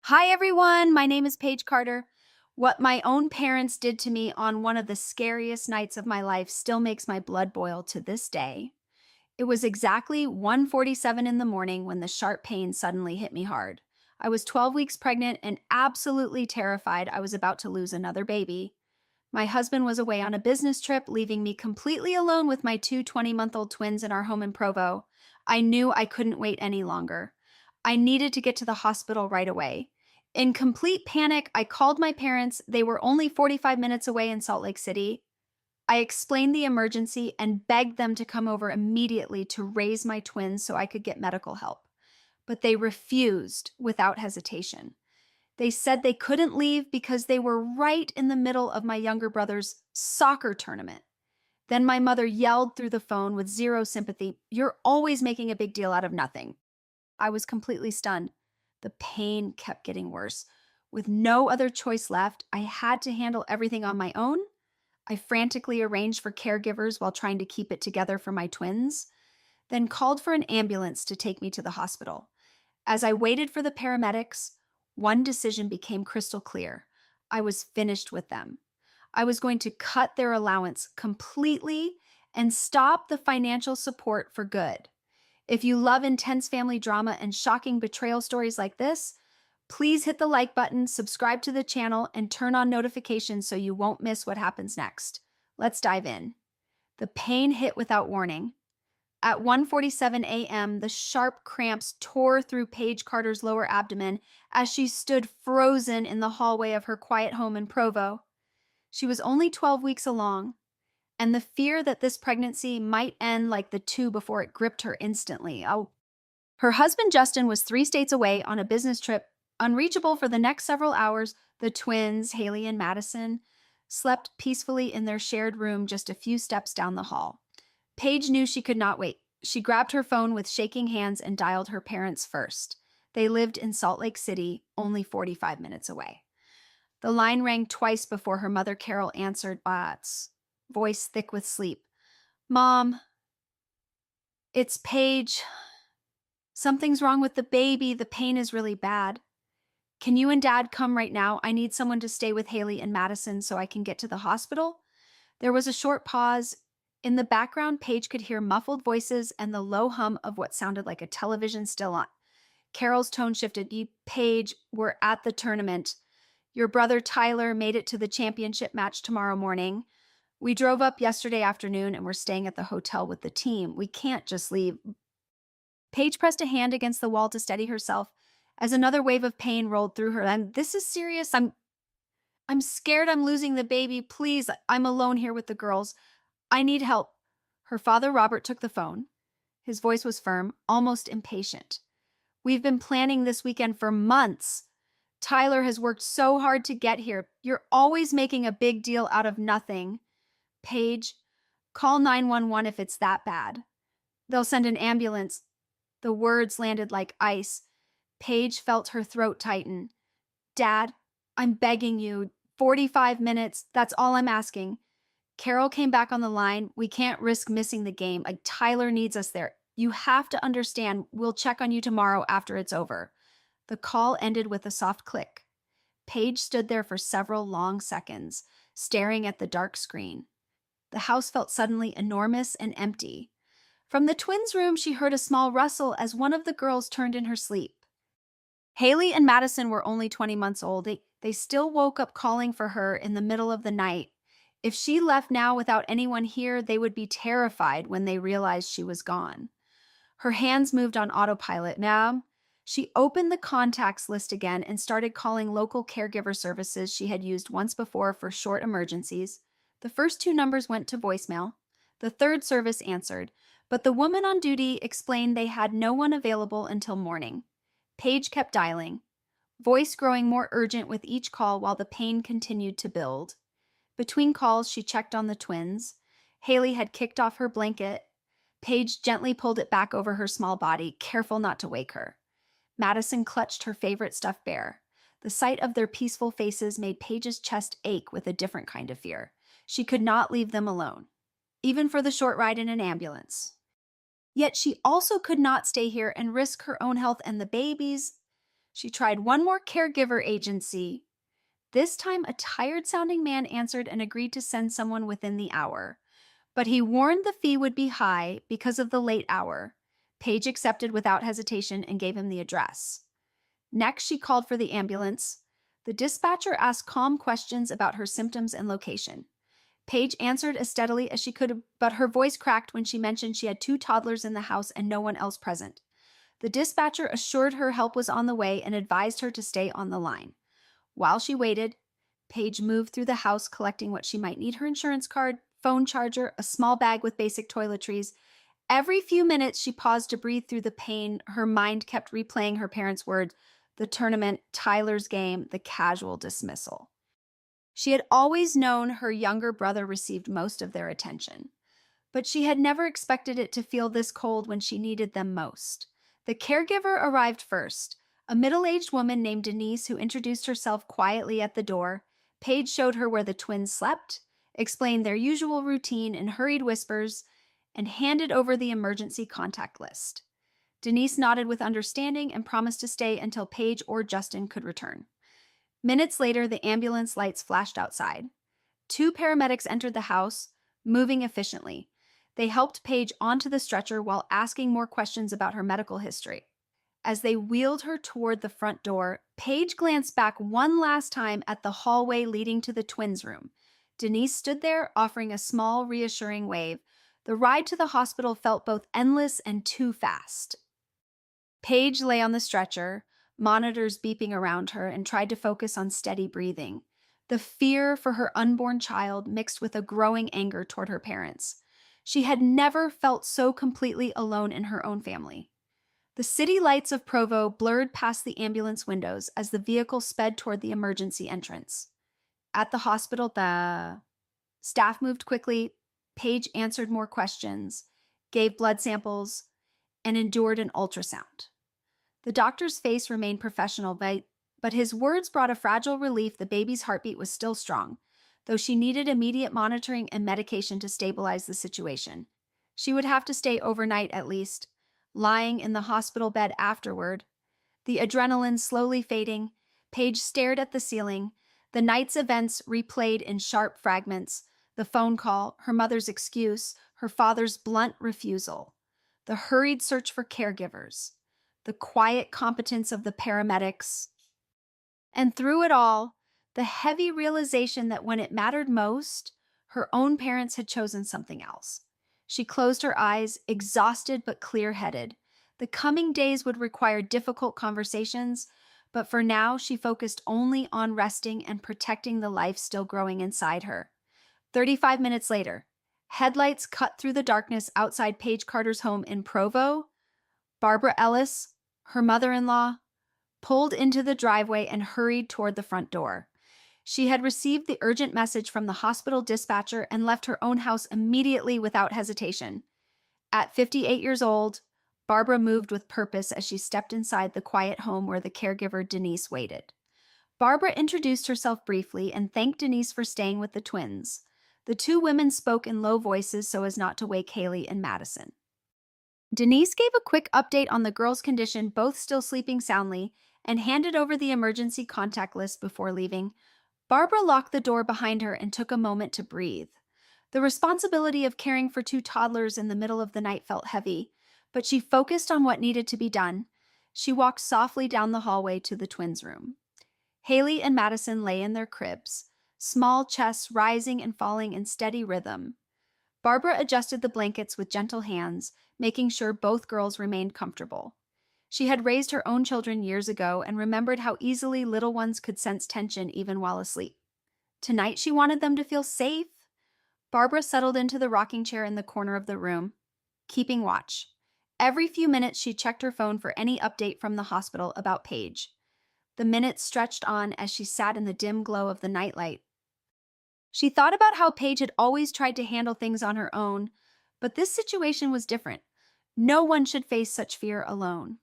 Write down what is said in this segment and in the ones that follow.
Hi, everyone. My name is Paige Carter. What my own parents did to me on one of the scariest nights of my life still makes my blood boil to this day. It was exactly 1:47 in the morning when the sharp pain suddenly hit me hard. I was 12 weeks pregnant and absolutely terrified I was about to lose another baby. My husband was away on a business trip, leaving me completely alone with my two 20-month-old twins in our home in Provo. I knew I couldn't wait any longer. I needed to get to the hospital right away. In complete panic, I called my parents. They were only 45 minutes away in Salt Lake City. I explained the emergency and begged them to come over immediately to raise my twins so I could get medical help. But they refused without hesitation. They said they couldn't leave because they were right in the middle of my younger brother's soccer tournament. Then my mother yelled through the phone with zero sympathy, "You're always making a big deal out of nothing." I was completely stunned. The pain kept getting worse. With no other choice left, I had to handle everything on my own. I frantically arranged for caregivers while trying to keep it together for my twins, then called for an ambulance to take me to the hospital. As I waited for the paramedics, one decision became crystal clear. I was finished with them. I was going to cut their allowance completely and stop the financial support for good. If you love intense family drama and shocking betrayal stories like this, please hit the like button, subscribe to the channel, and turn on notifications so you won't miss what happens next. Let's dive in. The pain hit without warning. At 1:47 a.m., the sharp cramps tore through Paige Carter's lower abdomen as she stood frozen in the hallway of her quiet home in Provo. She was only 12 weeks along, and the fear that this pregnancy might end like the two before it gripped her instantly. Her husband Justin was 3 states away on a business trip. Unreachable for the next several hours, the twins, Haley and Madison, slept peacefully in their shared room just a few steps down the hall. Paige knew she could not wait. She grabbed her phone with shaking hands and dialed her parents first. They lived in Salt Lake City, only 45 minutes away. The line rang twice before her mother Carol answered Bat's voice thick with sleep. "Mom, it's Paige. Something's wrong with the baby. The pain is really bad. Can you and Dad come right now? I need someone to stay with Haley and Madison so I can get to the hospital." There was a short pause. In the background, Paige could hear muffled voices and the low hum of what sounded like a television still on. Carol's tone shifted. "Paige, we're at the tournament. Your brother Tyler made it to the championship match tomorrow morning. We drove up yesterday afternoon and we're staying at the hotel with the team. We can't just leave." Paige pressed a hand against the wall to steady herself as another wave of pain rolled through her. "This is serious. I'm scared I'm losing the baby. Please, I'm alone here with the girls. I need help." Her father, Robert, took the phone. His voice was firm, almost impatient. "We've been planning this weekend for months. Tyler has worked so hard to get here. You're always making a big deal out of nothing. Paige, call 911 if it's that bad. They'll send an ambulance." The words landed like ice. Paige felt her throat tighten. "Dad, I'm begging you. 45 minutes, that's all I'm asking." Carol came back on the line. "We can't risk missing the game. Tyler needs us there. You have to understand. We'll check on you tomorrow after it's over." The call ended with a soft click. Paige stood there for several long seconds, staring at the dark screen. The house felt suddenly enormous and empty. From the twins' room, she heard a small rustle as one of the girls turned in her sleep. Haley and Madison were only 20 months old. They still woke up calling for her in the middle of the night. If she left now without anyone here, they would be terrified when they realized she was gone. Her hands moved on autopilot. Now, she opened the contacts list again and started calling local caregiver services she had used once before for short emergencies. The first two numbers went to voicemail. The third service answered, but the woman on duty explained they had no one available until morning. Paige kept dialing, voice growing more urgent with each call while the pain continued to build. Between calls, she checked on the twins. Haley had kicked off her blanket. Paige gently pulled it back over her small body, careful not to wake her. Madison clutched her favorite stuffed bear. The sight of their peaceful faces made Paige's chest ache with a different kind of fear. She could not leave them alone, even for the short ride in an ambulance. Yet she also could not stay here and risk her own health and the baby's. She tried one more caregiver agency. This time, a tired-sounding man answered and agreed to send someone within the hour. But he warned the fee would be high because of the late hour. Paige accepted without hesitation and gave him the address. Next, she called for the ambulance. The dispatcher asked calm questions about her symptoms and location. Paige answered as steadily as she could, but her voice cracked when she mentioned she had 2 toddlers in the house and no one else present. The dispatcher assured her help was on the way and advised her to stay on the line. While she waited, Paige moved through the house collecting what she might need: her insurance card, phone charger, a small bag with basic toiletries. Every few minutes, she paused to breathe through the pain. Her mind kept replaying her parents' words: the tournament, Tyler's game, the casual dismissal. She had always known her younger brother received most of their attention, but she had never expected it to feel this cold when she needed them most. The caregiver arrived first, a middle-aged woman named Denise who introduced herself quietly at the door. Paige showed her where the twins slept, explained their usual routine in hurried whispers, and handed over the emergency contact list. Denise nodded with understanding and promised to stay until Paige or Justin could return. Minutes later, the ambulance lights flashed outside. 2 paramedics entered the house, moving efficiently. They helped Paige onto the stretcher while asking more questions about her medical history. As they wheeled her toward the front door, Paige glanced back one last time at the hallway leading to the twins' room. Denise stood there, offering a small, reassuring wave. The ride to the hospital felt both endless and too fast. Paige lay on the stretcher, monitors beeping around her, and tried to focus on steady breathing. The fear for her unborn child mixed with a growing anger toward her parents. She had never felt so completely alone in her own family. The city lights of Provo blurred past the ambulance windows as the vehicle sped toward the emergency entrance. At the hospital, the staff moved quickly. Paige answered more questions, gave blood samples, and endured an ultrasound. The doctor's face remained professional, but his words brought a fragile relief. The baby's heartbeat was still strong, though she needed immediate monitoring and medication to stabilize the situation. She would have to stay overnight at least. Lying in the hospital bed afterward, the adrenaline slowly fading, Paige stared at the ceiling. The night's events replayed in sharp fragments: the phone call, her mother's excuse, her father's blunt refusal, the hurried search for caregivers, the quiet competence of the paramedics, and through it all, the heavy realization that when it mattered most, her own parents had chosen something else. She closed her eyes, exhausted but clear-headed. The coming days would require difficult conversations, but for now, she focused only on resting and protecting the life still growing inside her. 35 minutes later, headlights cut through the darkness outside Paige Carter's home in Provo. Barbara Ellis, her mother-in-law, pulled into the driveway and hurried toward the front door. She had received the urgent message from the hospital dispatcher and left her own house immediately without hesitation. At 58 years old, Barbara moved with purpose as she stepped inside the quiet home where the caregiver Denise waited. Barbara introduced herself briefly and thanked Denise for staying with the twins. The 2 women spoke in low voices so as not to wake Haley and Madison. Denise gave a quick update on the girls' condition, both still sleeping soundly, and handed over the emergency contact list before leaving. Barbara locked the door behind her and took a moment to breathe. The responsibility of caring for 2 toddlers in the middle of the night felt heavy, but she focused on what needed to be done. She walked softly down the hallway to the twins' room. Haley and Madison lay in their cribs, small chests rising and falling in steady rhythm. Barbara adjusted the blankets with gentle hands, making sure both girls remained comfortable. She had raised her own children years ago and remembered how easily little ones could sense tension even while asleep. Tonight, she wanted them to feel safe. Barbara settled into the rocking chair in the corner of the room, keeping watch. Every few minutes, she checked her phone for any update from the hospital about Paige. The minutes stretched on as she sat in the dim glow of the nightlight. She thought about how Paige had always tried to handle things on her own, but this situation was different. No one should face such fear alone.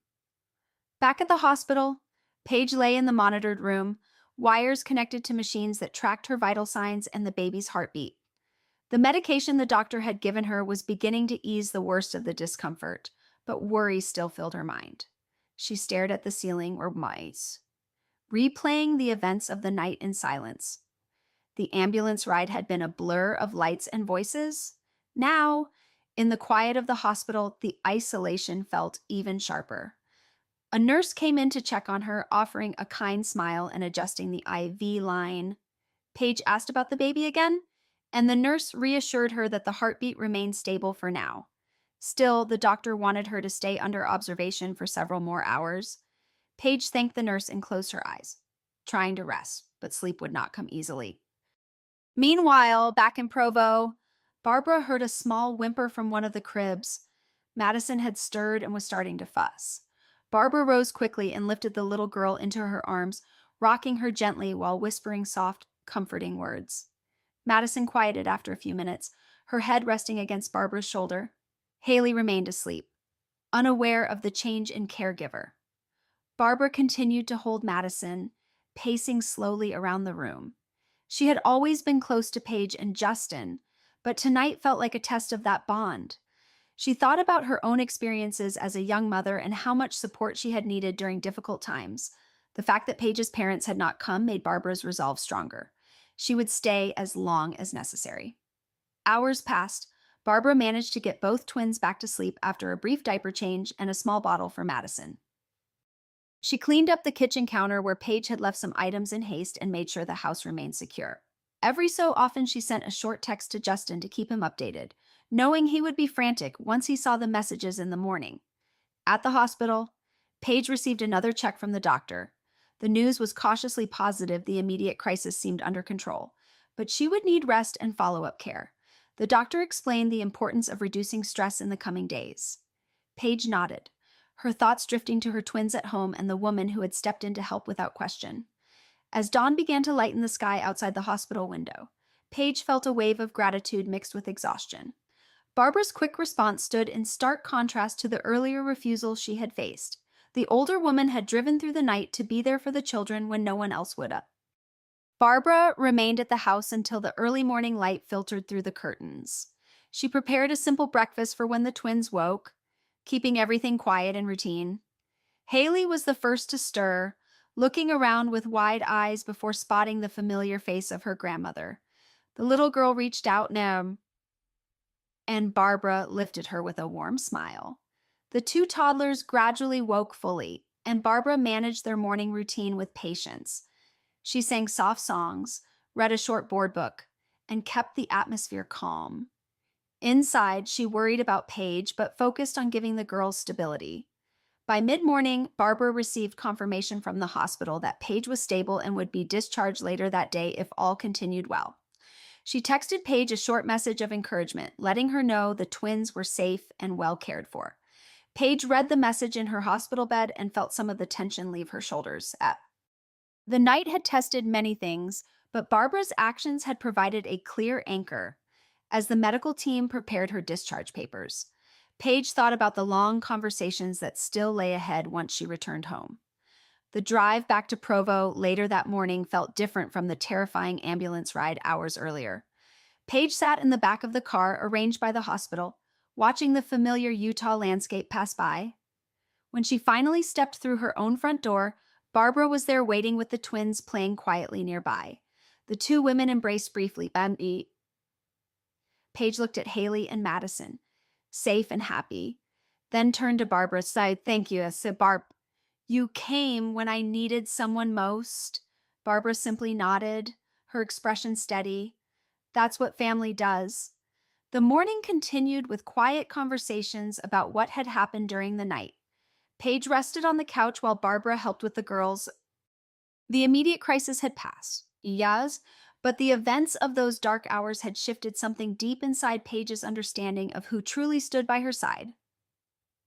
Back at the hospital, Paige lay in the monitored room, wires connected to machines that tracked her vital signs and the baby's heartbeat. The medication the doctor had given her was beginning to ease the worst of the discomfort, but worry still filled her mind. She stared at the ceiling or mice, replaying the events of the night in silence. The ambulance ride had been a blur of lights and voices. Now, in the quiet of the hospital, the isolation felt even sharper. A nurse came in to check on her, offering a kind smile and adjusting the IV line. Paige asked about the baby again, and the nurse reassured her that the heartbeat remained stable for now. Still, the doctor wanted her to stay under observation for several more hours. Paige thanked the nurse and closed her eyes, trying to rest, but sleep would not come easily. Meanwhile, back in Provo, Barbara heard a small whimper from one of the cribs. Madison had stirred and was starting to fuss. Barbara rose quickly and lifted the little girl into her arms, rocking her gently while whispering soft, comforting words. Madison quieted after a few minutes, her head resting against Barbara's shoulder. Haley remained asleep, unaware of the change in caregiver. Barbara continued to hold Madison, pacing slowly around the room. She had always been close to Paige and Justin, but tonight felt like a test of that bond. She thought about her own experiences as a young mother and how much support she had needed during difficult times. The fact that Paige's parents had not come made Barbara's resolve stronger. She would stay as long as necessary. Hours passed. Barbara managed to get both twins back to sleep after a brief diaper change and a small bottle for Madison. She cleaned up the kitchen counter where Paige had left some items in haste and made sure the house remained secure. Every so often, she sent a short text to Justin to keep him updated, knowing he would be frantic once he saw the messages in the morning. At the hospital, Paige received another check from the doctor. The news was cautiously positive. The immediate crisis seemed under control, but she would need rest and follow-up care. The doctor explained the importance of reducing stress in the coming days. Paige nodded, her thoughts drifting to her twins at home and the woman who had stepped in to help without question. As dawn began to lighten the sky outside the hospital window, Paige felt a wave of gratitude mixed with exhaustion. Barbara's quick response stood in stark contrast to the earlier refusal she had faced. The older woman had driven through the night to be there for the children when no one else would have. Barbara remained at the house until the early morning light filtered through the curtains. She prepared a simple breakfast for when the twins woke, keeping everything quiet and routine. Haley was the first to stir, looking around with wide eyes before spotting the familiar face of her grandmother. The little girl reached out and Barbara lifted her with a warm smile. The two toddlers gradually woke fully, and Barbara managed their morning routine with patience. She sang soft songs, read a short board book, and kept the atmosphere calm. Inside, she worried about Paige, but focused on giving the girls stability. By mid-morning, Barbara received confirmation from the hospital that Paige was stable and would be discharged later that day if all continued well. She texted Paige a short message of encouragement, letting her know the twins were safe and well cared for. Paige read the message in her hospital bed and felt some of the tension leave her shoulders. The night had tested many things, but Barbara's actions had provided a clear anchor as the medical team prepared her discharge papers. Paige thought about the long conversations that still lay ahead once she returned home. The drive back to Provo later that morning felt different from the terrifying ambulance ride hours earlier. Paige sat in the back of the car arranged by the hospital, watching the familiar Utah landscape pass by. When she finally stepped through her own front door, Barbara was there waiting with the twins playing quietly nearby. The two women embraced briefly. Paige looked at Haley and Madison, safe and happy, then turned to Barbara, sighed, "Thank you," said Barb. "You came when I needed someone most." Barbara simply nodded, her expression steady. That's what family does. The morning continued with quiet conversations about what had happened during the night. Paige rested on the couch while Barbara helped with the girls. The immediate crisis had passed, yes, but the events of those dark hours had shifted something deep inside Paige's understanding of who truly stood by her side.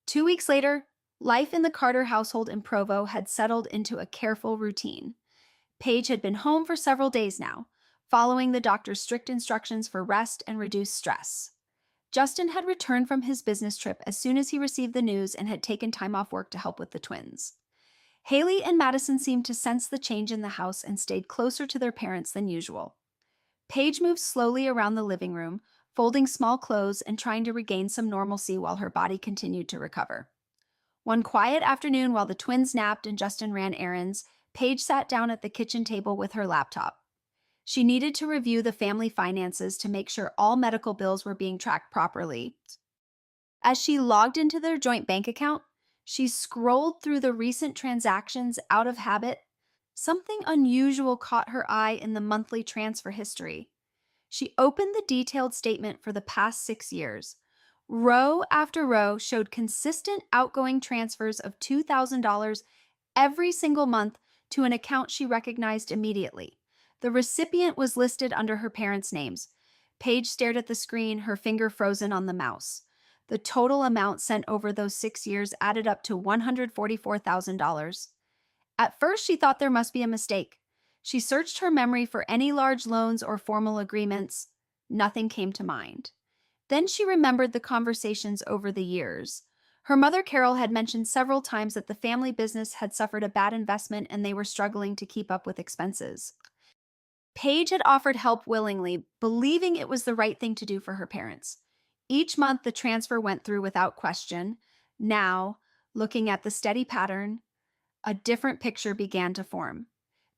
2 weeks later, life in the Carter household in Provo had settled into a careful routine. Paige had been home for several days now, following the doctor's strict instructions for rest and reduced stress. Justin had returned from his business trip as soon as he received the news and had taken time off work to help with the twins. Haley and Madison seemed to sense the change in the house and stayed closer to their parents than usual. Paige moved slowly around the living room, folding small clothes and trying to regain some normalcy while her body continued to recover. One quiet afternoon while the twins napped and Justin ran errands, Paige sat down at the kitchen table with her laptop. She needed to review the family finances to make sure all medical bills were being tracked properly. As she logged into their joint bank account, she scrolled through the recent transactions out of habit. Something unusual caught her eye in the monthly transfer history. She opened the detailed statement for the past 6 years. Row after row showed consistent outgoing transfers of $2,000 every single month to an account she recognized immediately. The recipient was listed under her parents' names. Paige stared at the screen, her finger frozen on the mouse. The total amount sent over those 6 years added up to $144,000. At first, she thought there must be a mistake. She searched her memory for any large loans or formal agreements. Nothing came to mind. Then she remembered the conversations over the years. Her mother, Carol, had mentioned several times that the family business had suffered a bad investment and they were struggling to keep up with expenses. Paige had offered help willingly, believing it was the right thing to do for her parents. Each month, the transfer went through without question. Now, looking at the steady pattern, a different picture began to form.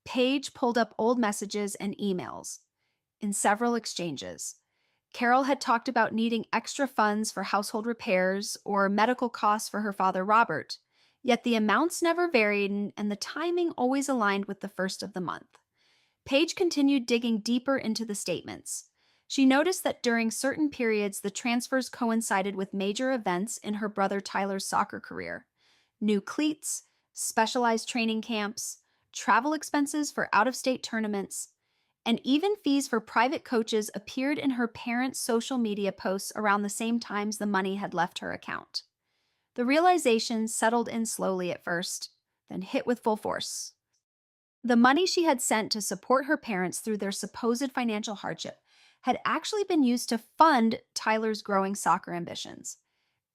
Paige pulled up old messages and emails. In several exchanges, Carol had talked about needing extra funds for household repairs or medical costs for her father, Robert, yet the amounts never varied and the timing always aligned with the first of the month. Paige continued digging deeper into the statements. She noticed that during certain periods, the transfers coincided with major events in her brother Tyler's soccer career. New cleats, specialized training camps, travel expenses for out-of-state tournaments, and even fees for private coaches appeared in her parents' social media posts around the same times the money had left her account. The realization settled in slowly at first, then hit with full force. The money she had sent to support her parents through their supposed financial hardship had actually been used to fund Tyler's growing soccer ambitions.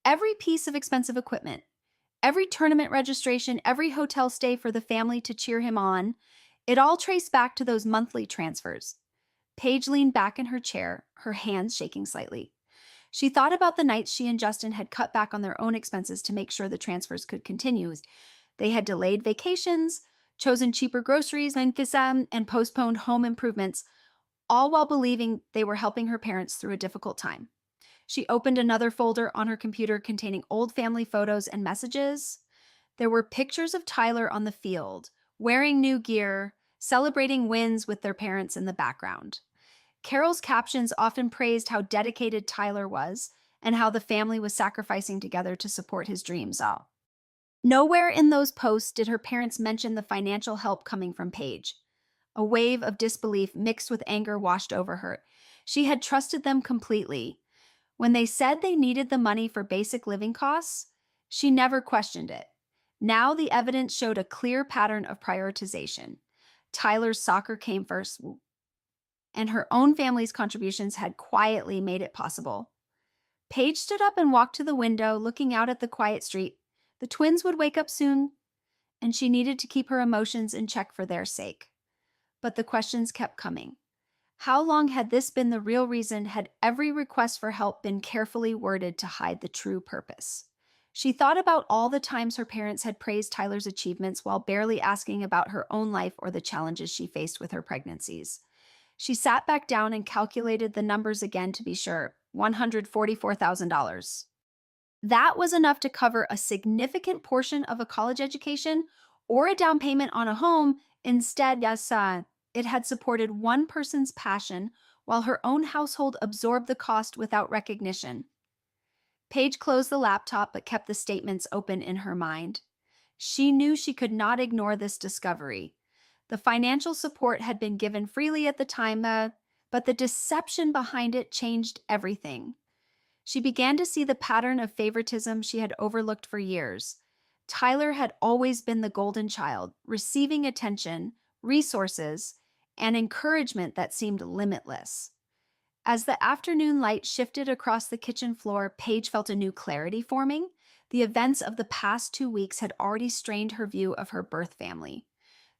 Every piece of expensive equipment, every tournament registration, every hotel stay for the family to cheer him on, it all traced back to those monthly transfers. Paige leaned back in her chair, her hands shaking slightly. She thought about the nights she and Justin had cut back on their own expenses to make sure the transfers could continue. They had delayed vacations, chosen cheaper groceries, and postponed home improvements, all while believing they were helping her parents through a difficult time. She opened another folder on her computer containing old family photos and messages. There were pictures of Tyler on the field, wearing new gear, celebrating wins with their parents in the background. Carol's captions often praised how dedicated Tyler was and how the family was sacrificing together to support his dreams. Nowhere in those posts did her parents mention the financial help coming from Paige. A wave of disbelief mixed with anger washed over her. She had trusted them completely. When they said they needed the money for basic living costs, she never questioned it. Now the evidence showed a clear pattern of prioritization. Tyler's soccer came first, and her own family's contributions had quietly made it possible. Paige stood up and walked to the window, looking out at the quiet street. The twins would wake up soon, and she needed to keep her emotions in check for their sake. But the questions kept coming. How long had this been the real reason? Had every request for help been carefully worded to hide the true purpose? She thought about all the times her parents had praised Tyler's achievements while barely asking about her own life or the challenges she faced with her pregnancies. She sat back down and calculated the numbers again to be sure. $144,000. That was enough to cover a significant portion of a college education or a down payment on a home. Instead, it had supported one person's passion while her own household absorbed the cost without recognition. Paige closed the laptop but kept the statements open in her mind. She knew she could not ignore this discovery. The financial support had been given freely at the time, but the deception behind it changed everything. She began to see the pattern of favoritism she had overlooked for years. Tyler had always been the golden child, receiving attention, resources, and encouragement that seemed limitless. As the afternoon light shifted across the kitchen floor, Paige felt a new clarity forming. The events of the past 2 weeks had already strained her view of her birth family.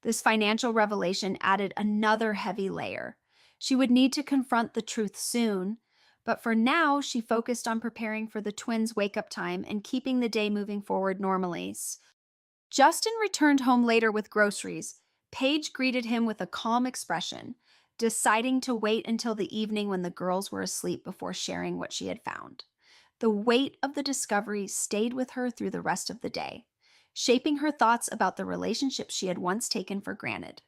This financial revelation added another heavy layer. She would need to confront the truth soon, But for now, she focused on preparing for the twins' wake up time and keeping the day moving forward normally. Justin returned home later with groceries. Paige greeted him with a calm expression, deciding to wait until the evening when the girls were asleep before sharing what she had found. The weight of the discovery stayed with her through the rest of the day, shaping her thoughts about the relationships she had once taken for granted.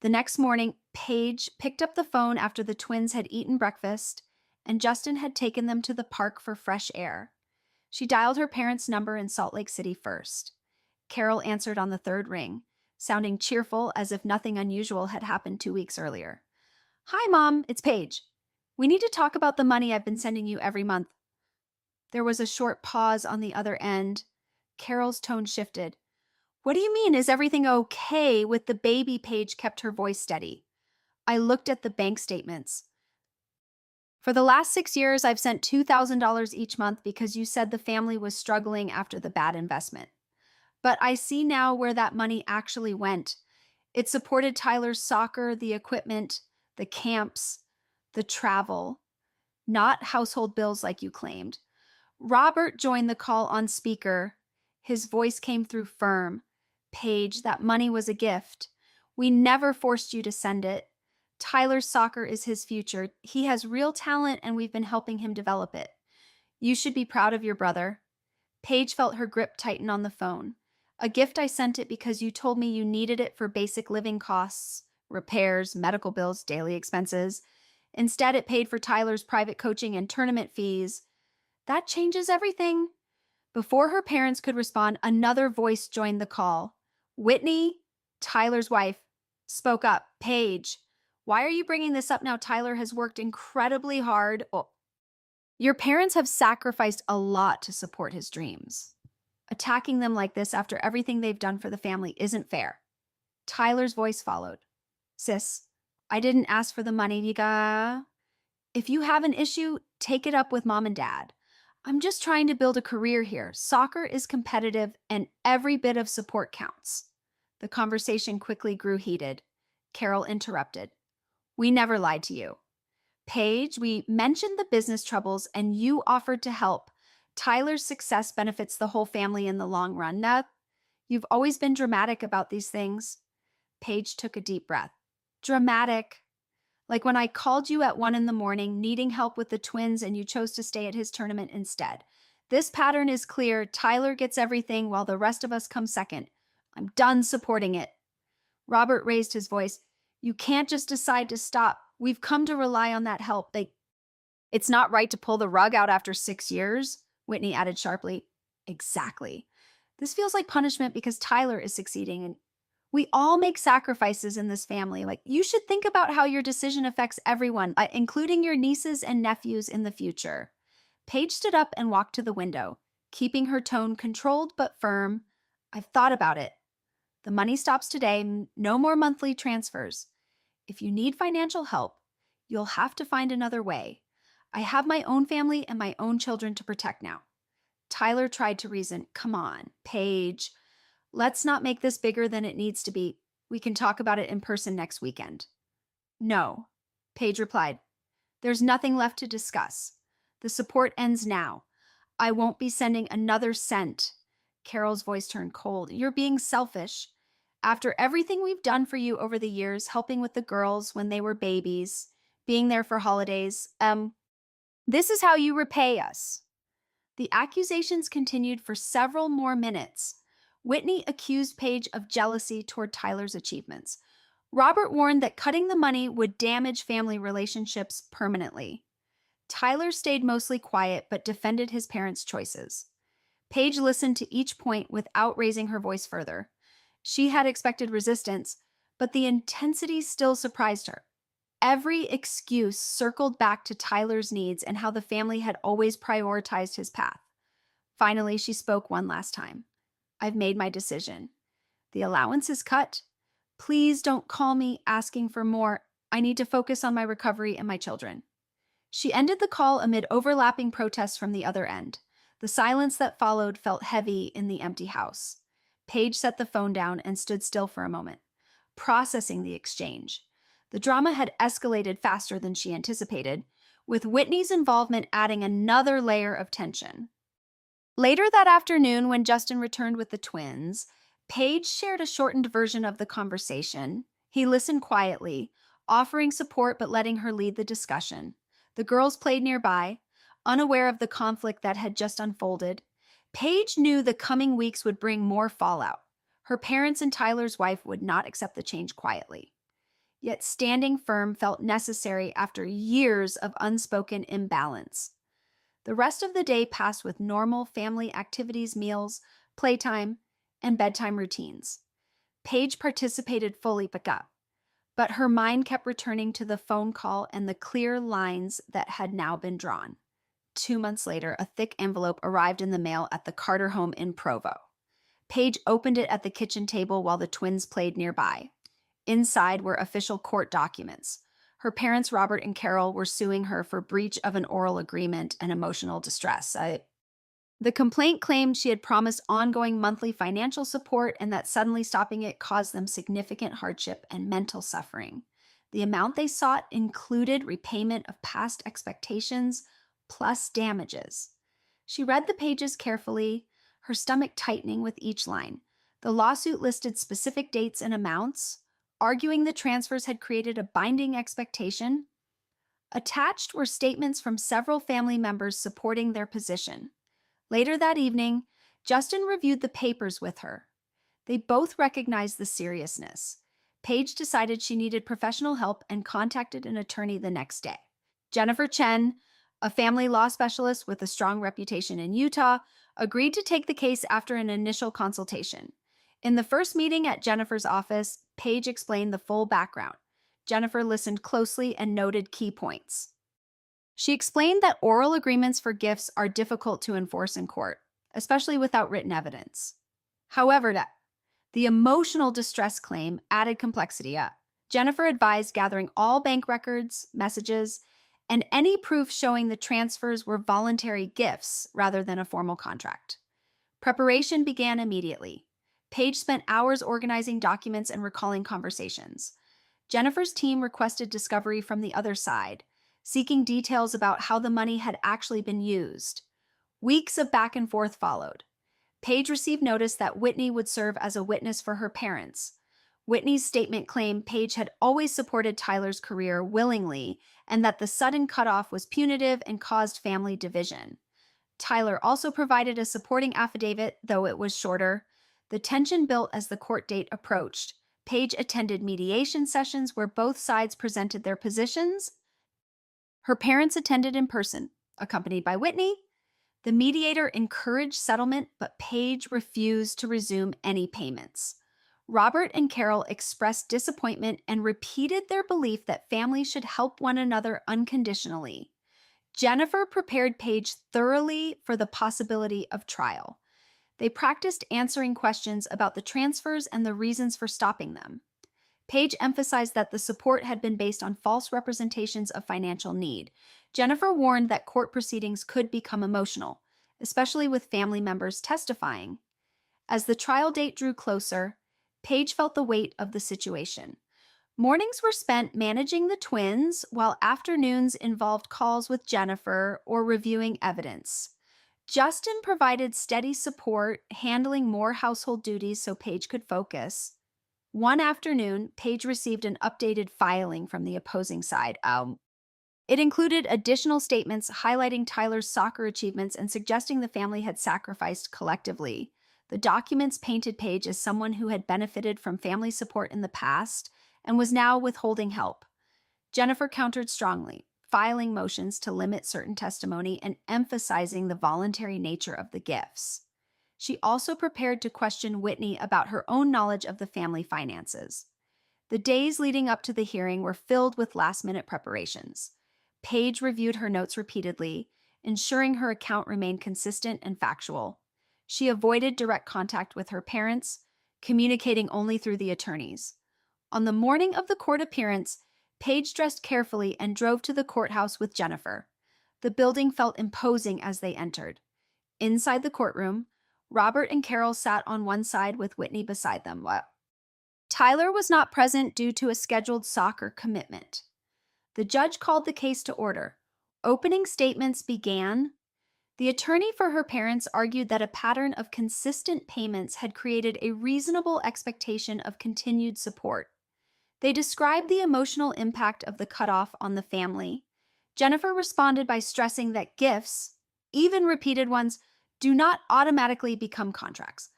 The next morning, Paige picked up the phone after the twins had eaten breakfast and Justin had taken them to the park for fresh air. She dialed her parents' number in Salt Lake City first. Carol answered on the third ring, sounding cheerful as if nothing unusual had happened 2 weeks earlier. "Hi, Mom, it's Paige. We need to talk about the money I've been sending you every month." There was a short pause on the other end. Carol's tone shifted. "What do you mean? Is everything okay with the baby?" Paige kept her voice steady. I looked at the bank statements. "For the last 6 years, I've sent $2,000 each month because you said the family was struggling after the bad investment. But I see now where that money actually went. It supported Tyler's soccer, the equipment, the camps, the travel, not household bills like you claimed." Robert joined the call on speaker. His voice came through firm. "Paige, that money was a gift. We never forced you to send it. Tyler's soccer is his future. He has real talent and we've been helping him develop it. You should be proud of your brother." Paige felt her grip tighten on the phone. "A gift, I sent it because you told me you needed it for basic living costs, repairs, medical bills, daily expenses. Instead, it paid for Tyler's private coaching and tournament fees. That changes everything." Before her parents could respond, another voice joined the call. Whitney, Tyler's wife, spoke up. "Paige, why are you bringing this up now? Tyler has worked incredibly hard. Oh, your parents have sacrificed a lot to support his dreams. Attacking them like this after everything they've done for the family isn't fair." Tyler's voice followed. "Sis, I didn't ask for the money, Niga. If you have an issue, take it up with Mom and Dad. I'm just trying to build a career here. Soccer is competitive and every bit of support counts." The conversation quickly grew heated. Carol interrupted. "We never lied to you. Paige, we mentioned the business troubles and you offered to help. Tyler's success benefits the whole family in the long run. Now, you've always been dramatic about these things." Paige took a deep breath. "Dramatic? Like when I called you at 1 in the morning needing help with the twins and you chose to stay at his tournament instead. This pattern is clear. Tyler gets everything while the rest of us come second. I'm done supporting it." Robert raised his voice. "You can't just decide to stop. We've come to rely on that help. It's not right to pull the rug out after 6 years," Whitney added sharply. "Exactly. This feels like punishment because Tyler is succeeding and we all make sacrifices in this family. Like, you should think about how your decision affects everyone, including your nieces and nephews in the future." Paige stood up and walked to the window, keeping her tone controlled but firm. "I've thought about it. The money stops today, no more monthly transfers. If you need financial help, you'll have to find another way. I have my own family and my own children to protect now." Tyler tried to reason. "Come on, Paige. Let's not make this bigger than it needs to be. We can talk about it in person next weekend." "No," Paige replied. "There's nothing left to discuss. The support ends now. I won't be sending another cent." Carol's voice turned cold. "You're being selfish. After everything we've done for you over the years, helping with the girls when they were babies, being there for holidays, this is how you repay us." The accusations continued for several more minutes. Whitney accused Paige of jealousy toward Tyler's achievements. Robert warned that cutting the money would damage family relationships permanently. Tyler stayed mostly quiet but defended his parents' choices. Paige listened to each point without raising her voice further. She had expected resistance, but the intensity still surprised her. Every excuse circled back to Tyler's needs and how the family had always prioritized his path. Finally, she spoke one last time. "I've made my decision. The allowance is cut. Please don't call me asking for more. I need to focus on my recovery and my children." She ended the call amid overlapping protests from the other end. The silence that followed felt heavy in the empty house. Paige set the phone down and stood still for a moment, processing the exchange. The drama had escalated faster than she anticipated. with Whitney's involvement adding another layer of tension. Later that afternoon, when Justin returned with the twins, Paige shared a shortened version of the conversation. He listened quietly, offering support but letting her lead the discussion. The girls played nearby, unaware of the conflict that had just unfolded. Paige knew the coming weeks would bring more fallout. Her parents and Tyler's wife would not accept the change quietly. Yet standing firm felt necessary after years of unspoken imbalance. The rest of the day passed with normal family activities, meals, playtime, and bedtime routines. Paige participated fully but her mind kept returning to the phone call and the clear lines that had now been drawn. 2 months later, a thick envelope arrived in the mail at the Carter home in Provo. Paige opened it at the kitchen table while the twins played nearby. Inside were official court documents. Her parents, Robert and Carol, were suing her for breach of an oral agreement and emotional distress. The complaint claimed she had promised ongoing monthly financial support and that suddenly stopping it caused them significant hardship and mental suffering. The amount they sought included repayment of past expectations plus damages. She read the pages carefully, her stomach tightening with each line. The lawsuit listed specific dates and amounts, arguing the transfers had created a binding expectation. Attached were statements from several family members supporting their position. Later that evening, Justin reviewed the papers with her. They both recognized the seriousness. Paige decided she needed professional help and contacted an attorney the next day. Jennifer Chen, a family law specialist with a strong reputation in Utah, agreed to take the case after an initial consultation. In the first meeting at Jennifer's office, Paige explained the full background. Jennifer listened closely and noted key points. She explained that oral agreements for gifts are difficult to enforce in court, especially without written evidence. However, the emotional distress claim added complexity. Jennifer advised gathering all bank records, messages, and any proof showing the transfers were voluntary gifts rather than a formal contract. Preparation began immediately. Paige spent hours organizing documents and recalling conversations. Jennifer's team requested discovery from the other side, seeking details about how the money had actually been used. Weeks of back and forth followed. Paige received notice that Whitney would serve as a witness for her parents. Whitney's statement claimed Paige had always supported Tyler's career willingly and that the sudden cutoff was punitive and caused family division. Tyler also provided a supporting affidavit, though it was shorter. The tension built as the court date approached. Paige attended mediation sessions where both sides presented their positions. Her parents attended in person, accompanied by Whitney. The mediator encouraged settlement, but Paige refused to resume any payments. Robert and Carol expressed disappointment and repeated their belief that families should help one another unconditionally. Jennifer prepared Paige thoroughly for the possibility of trial. They practiced answering questions about the transfers and the reasons for stopping them. Paige emphasized that the support had been based on false representations of financial need. Jennifer warned that court proceedings could become emotional, especially with family members testifying. As the trial date drew closer, Paige felt the weight of the situation. Mornings were spent managing the twins, while afternoons involved calls with Jennifer or reviewing evidence. Justin provided steady support, handling more household duties so Paige could focus. One afternoon, Paige received an updated filing from the opposing side. It included additional statements highlighting Tyler's soccer achievements and suggesting the family had sacrificed collectively. The documents painted Paige as someone who had benefited from family support in the past and was now withholding help. Jennifer countered strongly, filing motions to limit certain testimony and emphasizing the voluntary nature of the gifts. She also prepared to question Whitney about her own knowledge of the family finances. The days leading up to the hearing were filled with last-minute preparations. Paige reviewed her notes repeatedly, ensuring her account remained consistent and factual. She avoided direct contact with her parents, communicating only through the attorneys. On the morning of the court appearance, Paige dressed carefully and drove to the courthouse with Jennifer. The building felt imposing as they entered. Inside the courtroom, Robert and Carol sat on one side with Whitney beside them. Tyler was not present due to a scheduled soccer commitment. The judge called the case to order, Opening statements began. The attorney for her parents argued that a pattern of consistent payments had created a reasonable expectation of continued support. They described the emotional impact of the cutoff on the family. Jennifer responded by stressing that gifts, even repeated ones, do not automatically become contracts.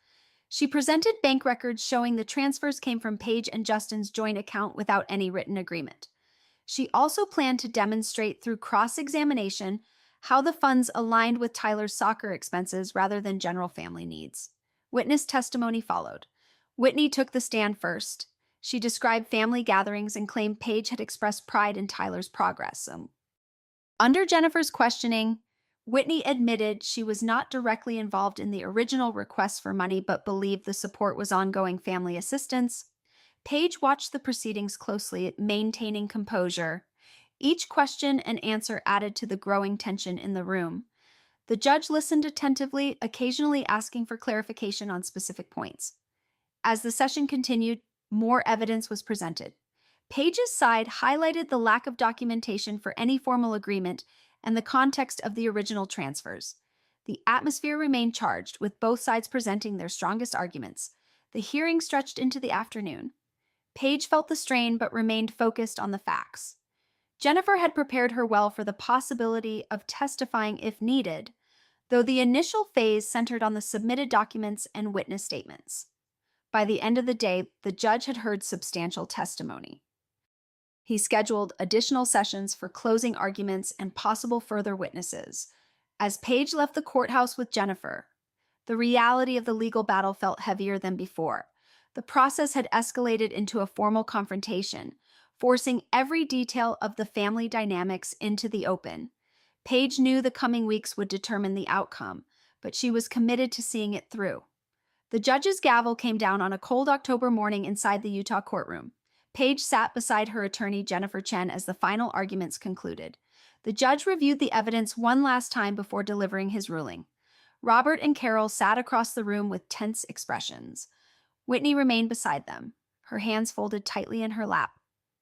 She presented bank records showing the transfers came from Paige and Justin's joint account without any written agreement. She also planned to demonstrate through cross-examination how the funds aligned with Tyler's soccer expenses rather than general family needs. Witness testimony followed. Whitney took the stand first. She described family gatherings and claimed Paige had expressed pride in Tyler's progress. Under Jennifer's questioning, Whitney admitted she was not directly involved in the original request for money but believed the support was ongoing family assistance. Paige watched the proceedings closely, maintaining composure. Each question and answer added to the growing tension in the room. The judge listened attentively, occasionally asking for clarification on specific points. As the session continued, more evidence was presented. Paige's side highlighted the lack of documentation for any formal agreement and the context of the original transfers. The atmosphere remained charged, with both sides presenting their strongest arguments. The hearing stretched into the afternoon. Paige felt the strain but remained focused on the facts. Jennifer had prepared her well for the possibility of testifying if needed, though the initial phase centered on the submitted documents and witness statements. By the end of the day, the judge had heard substantial testimony. He scheduled additional sessions for closing arguments and possible further witnesses. As Paige left the courthouse with Jennifer, the reality of the legal battle felt heavier than before. The process had escalated into a formal confrontation, forcing every detail of the family dynamics into the open. Paige knew the coming weeks would determine the outcome, but she was committed to seeing it through. The judge's gavel came down on a cold October morning inside the Utah courtroom. Paige sat beside her attorney, Jennifer Chen, as the final arguments concluded. The judge reviewed the evidence one last time before delivering his ruling. Robert and Carol sat across the room with tense expressions. Whitney remained beside them, her hands folded tightly in her lap.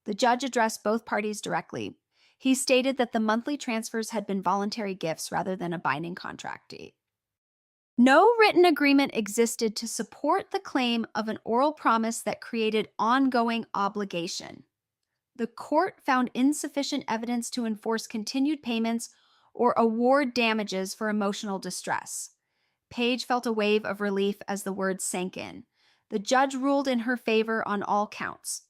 The judge addressed both parties directly. He stated that the monthly transfers had been voluntary gifts rather than a binding contract. No written agreement existed to support the claim of an oral promise that created ongoing obligation. The court found insufficient evidence to enforce continued payments or award damages for emotional distress. Paige felt a wave of relief as the words sank in. The judge ruled in her favor on all counts.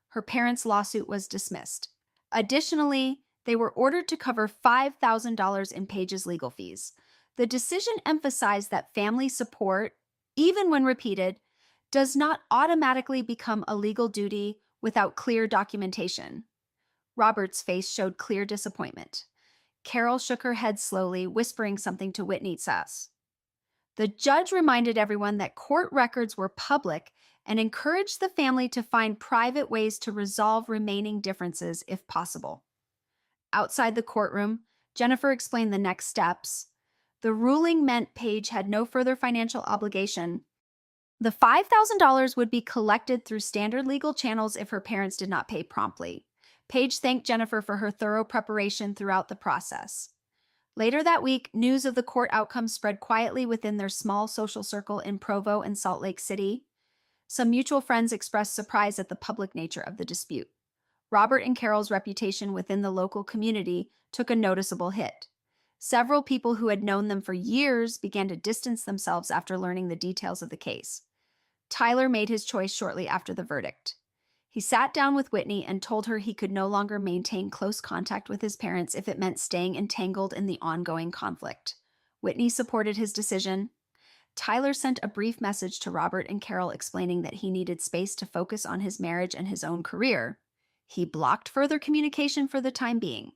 Her parents' lawsuit was dismissed. Additionally, they were ordered to cover $5,000 in Paige's legal fees. The decision emphasized that family support, even when repeated, does not automatically become a legal duty without clear documentation. Robert's face showed clear disappointment. Carol shook her head slowly, whispering something to Whitney Suss. The judge reminded everyone that court records were public and encouraged the family to find private ways to resolve remaining differences if possible. Outside the courtroom, Jennifer explained the next steps. The ruling meant Paige had no further financial obligation. The $5,000 would be collected through standard legal channels if her parents did not pay promptly. Paige thanked Jennifer for her thorough preparation throughout the process. Later that week, news of the court outcome spread quietly within their small social circle in Provo and Salt Lake City. Some mutual friends expressed surprise at the public nature of the dispute. Robert and Carol's reputation within the local community took a noticeable hit. Several people who had known them for years began to distance themselves after learning the details of the case. Tyler made his choice shortly after the verdict. He sat down with Whitney and told her he could no longer maintain close contact with his parents if it meant staying entangled in the ongoing conflict. Whitney supported his decision. Tyler sent a brief message to Robert and Carol explaining that he needed space to focus on his marriage and his own career. He blocked further communication for the time being.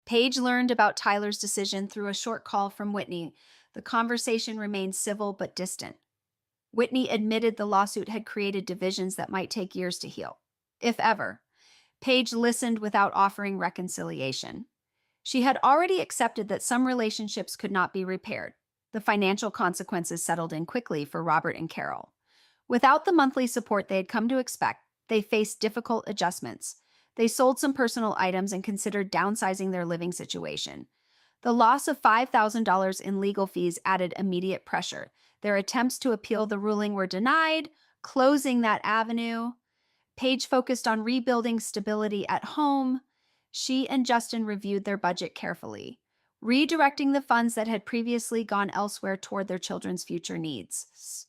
Paige learned about Tyler's decision through a short call from Whitney. The conversation remained civil but distant. Whitney admitted the lawsuit had created divisions that might take years to heal, if ever. Paige listened without offering reconciliation. She had already accepted that some relationships could not be repaired. The financial consequences settled in quickly for Robert and Carol. Without the monthly support they had come to expect, they faced difficult adjustments. They sold some personal items and considered downsizing their living situation. The loss of $5,000 in legal fees added immediate pressure. Their attempts to appeal the ruling were denied, closing that avenue. Paige focused on rebuilding stability at home. She and Justin reviewed their budget carefully, redirecting the funds that had previously gone elsewhere toward their children's future needs.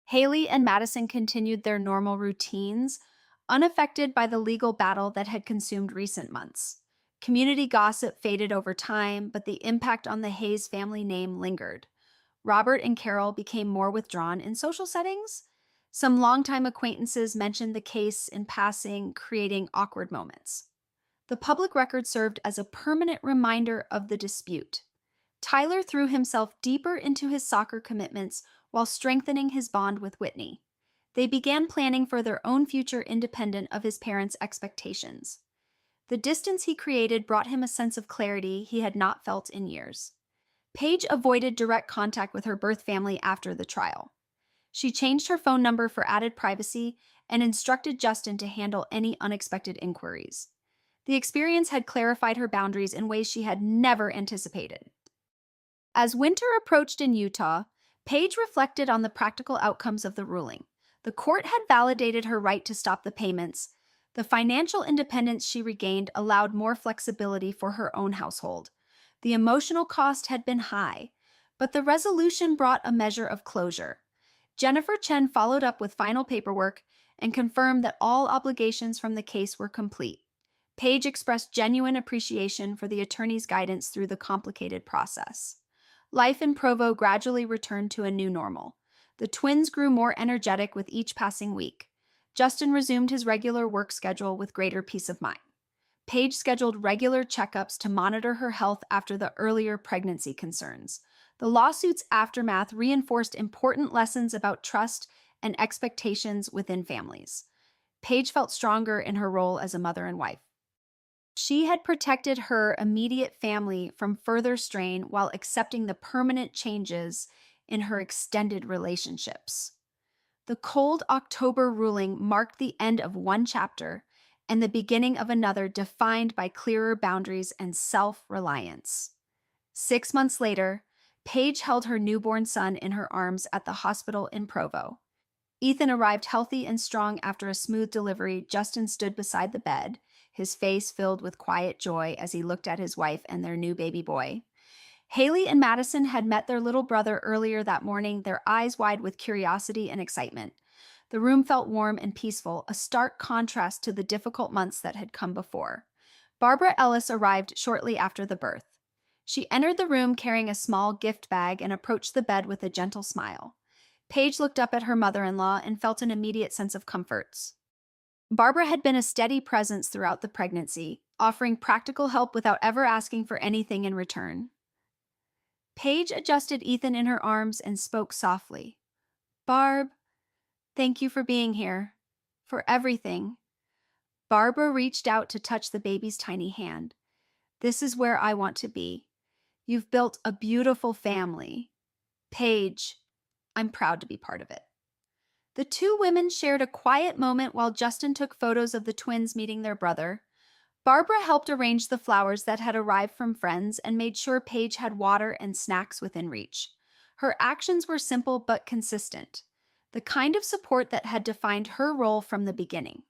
Haley and Madison continued their normal routines, unaffected by the legal battle that had consumed recent months. Community gossip faded over time, but the impact on the Hayes family name lingered. Robert and Carol became more withdrawn in social settings. Some longtime acquaintances mentioned the case in passing, creating awkward moments. The public record served as a permanent reminder of the dispute. Tyler threw himself deeper into his soccer commitments while strengthening his bond with Whitney. They began planning for their own future independent of his parents' expectations. The distance he created brought him a sense of clarity he had not felt in years. Paige avoided direct contact with her birth family after the trial. She changed her phone number for added privacy and instructed Justin to handle any unexpected inquiries. The experience had clarified her boundaries in ways she had never anticipated. As winter approached in Utah, Paige reflected on the practical outcomes of the ruling. The court had validated her right to stop the payments. The financial independence she regained allowed more flexibility for her own household. The emotional cost had been high, but the resolution brought a measure of closure. Jennifer Chen followed up with final paperwork and confirmed that all obligations from the case were complete. Paige expressed genuine appreciation for the attorney's guidance through the complicated process. Life in Provo gradually returned to a new normal. The twins grew more energetic with each passing week. Justin resumed his regular work schedule with greater peace of mind. Paige scheduled regular checkups to monitor her health after the earlier pregnancy concerns. The lawsuit's aftermath reinforced important lessons about trust and expectations within families. Paige felt stronger in her role as a mother and wife. She had protected her immediate family from further strain while accepting the permanent changes in her extended relationships. The cold October ruling marked the end of one chapter and the beginning of another defined by clearer boundaries and self-reliance. 6 months later, Paige held her newborn son in her arms at the hospital in Provo. Ethan arrived healthy and strong after a smooth delivery. Justin stood beside the bed, his face filled with quiet joy as he looked at his wife and their new baby boy. Haley and Madison had met their little brother earlier that morning, their eyes wide with curiosity and excitement. The room felt warm and peaceful, a stark contrast to the difficult months that had come before. Barbara Ellis arrived shortly after the birth. She entered the room carrying a small gift bag and approached the bed with a gentle smile. Paige looked up at her mother-in-law and felt an immediate sense of comfort. Barbara had been a steady presence throughout the pregnancy, offering practical help without ever asking for anything in return. Paige adjusted Ethan in her arms and spoke softly. "Barb, thank you for being here, for everything." Barbara reached out to touch the baby's tiny hand. "This is where I want to be. You've built a beautiful family. Paige, I'm proud to be part of it." The two women shared a quiet moment while Justin took photos of the twins meeting their brother. Barbara helped arrange the flowers that had arrived from friends and made sure Paige had water and snacks within reach. Her actions were simple but consistent, the kind of support that had defined her role from the beginning.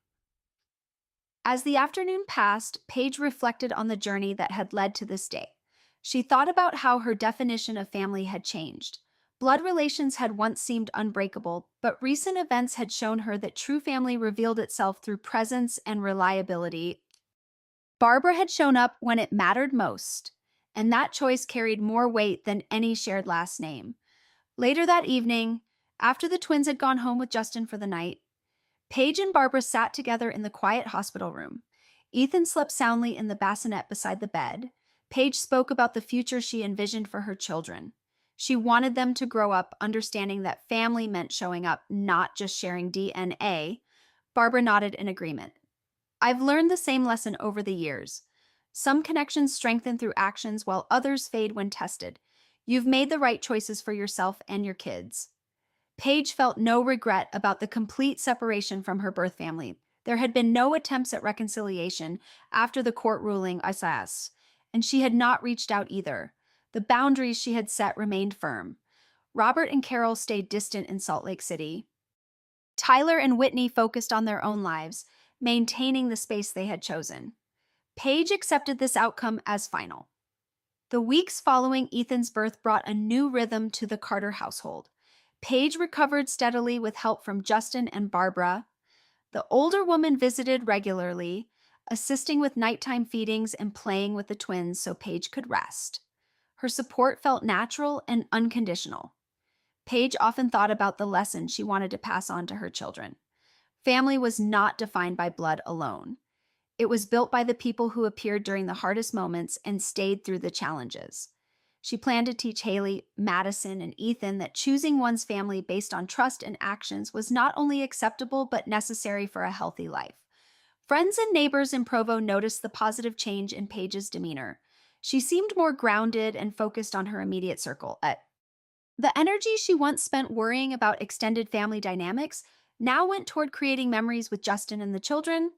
As the afternoon passed, Paige reflected on the journey that had led to this day. She thought about how her definition of family had changed. Blood relations had once seemed unbreakable, but recent events had shown her that true family revealed itself through presence and reliability. Barbara had shown up when it mattered most, and that choice carried more weight than any shared last name. Later that evening, after the twins had gone home with Justin for the night, Paige and Barbara sat together in the quiet hospital room. Ethan slept soundly in the bassinet beside the bed. Paige spoke about the future she envisioned for her children. She wanted them to grow up understanding that family meant showing up, not just sharing DNA. Barbara nodded in agreement. "I've learned the same lesson over the years. Some connections strengthen through actions while others fade when tested. You've made the right choices for yourself and your kids." Paige felt no regret about the complete separation from her birth family. There had been no attempts at reconciliation after the court ruling Isaias, and she had not reached out either. The boundaries she had set remained firm. Robert and Carol stayed distant in Salt Lake City. Tyler and Whitney focused on their own lives, maintaining the space they had chosen. Paige accepted this outcome as final. The weeks following Ethan's birth brought a new rhythm to the Carter household. Paige recovered steadily with help from Justin and Barbara. The older woman visited regularly, assisting with nighttime feedings and playing with the twins so Paige could rest. Her support felt natural and unconditional. Paige often thought about the lesson she wanted to pass on to her children. Family was not defined by blood alone. It was built by the people who appeared during the hardest moments and stayed through the challenges. She planned to teach Haley, Madison, and Ethan that choosing one's family based on trust and actions was not only acceptable but necessary for a healthy life. Friends and neighbors in Provo noticed the positive change in Paige's demeanor. She seemed more grounded and focused on her immediate circle. The energy she once spent worrying about extended family dynamics now went toward creating memories with Justin and the children.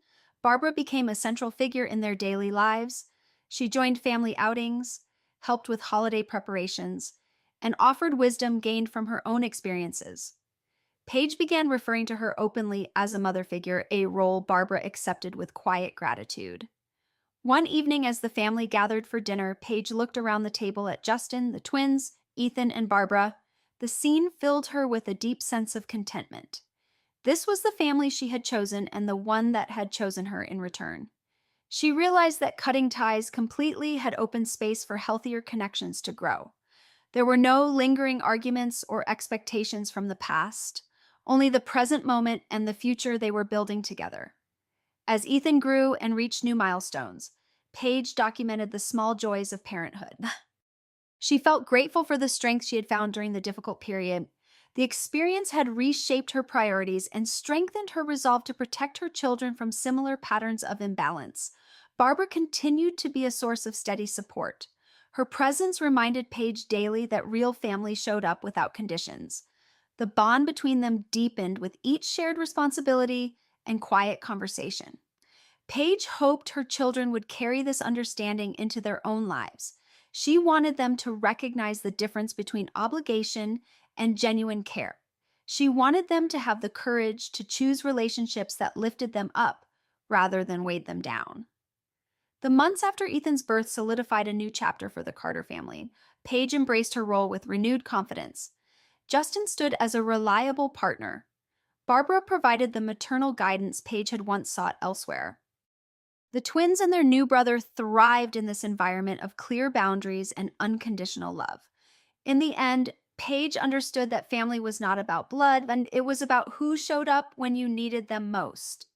Barbara became a central figure in their daily lives. She joined family outings, helped with holiday preparations, and offered wisdom gained from her own experiences. Paige began referring to her openly as a mother figure, a role Barbara accepted with quiet gratitude. One evening, as the family gathered for dinner, Paige looked around the table at Justin, the twins, Ethan, and Barbara. The scene filled her with a deep sense of contentment. This was the family she had chosen and the one that had chosen her in return. She realized that cutting ties completely had opened space for healthier connections to grow. There were no lingering arguments or expectations from the past, only the present moment and the future they were building together. As Ethan grew and reached new milestones, Paige documented the small joys of parenthood. She felt grateful for the strength she had found during the difficult period. The experience had reshaped her priorities and strengthened her resolve to protect her children from similar patterns of imbalance. Barbara continued to be a source of steady support. Her presence reminded Paige daily that real family showed up without conditions. The bond between them deepened with each shared responsibility and quiet conversation. Paige hoped her children would carry this understanding into their own lives. She wanted them to recognize the difference between obligation and genuine care. She wanted them to have the courage to choose relationships that lifted them up rather than weighed them down. The months after Ethan's birth solidified a new chapter for the Carter family. Paige embraced her role with renewed confidence. Justin stood as a reliable partner. Barbara provided the maternal guidance Paige had once sought elsewhere. The twins and their new brother thrived in this environment of clear boundaries and unconditional love. In the end, Paige understood that family was not about blood, and it was about who showed up when you needed them most.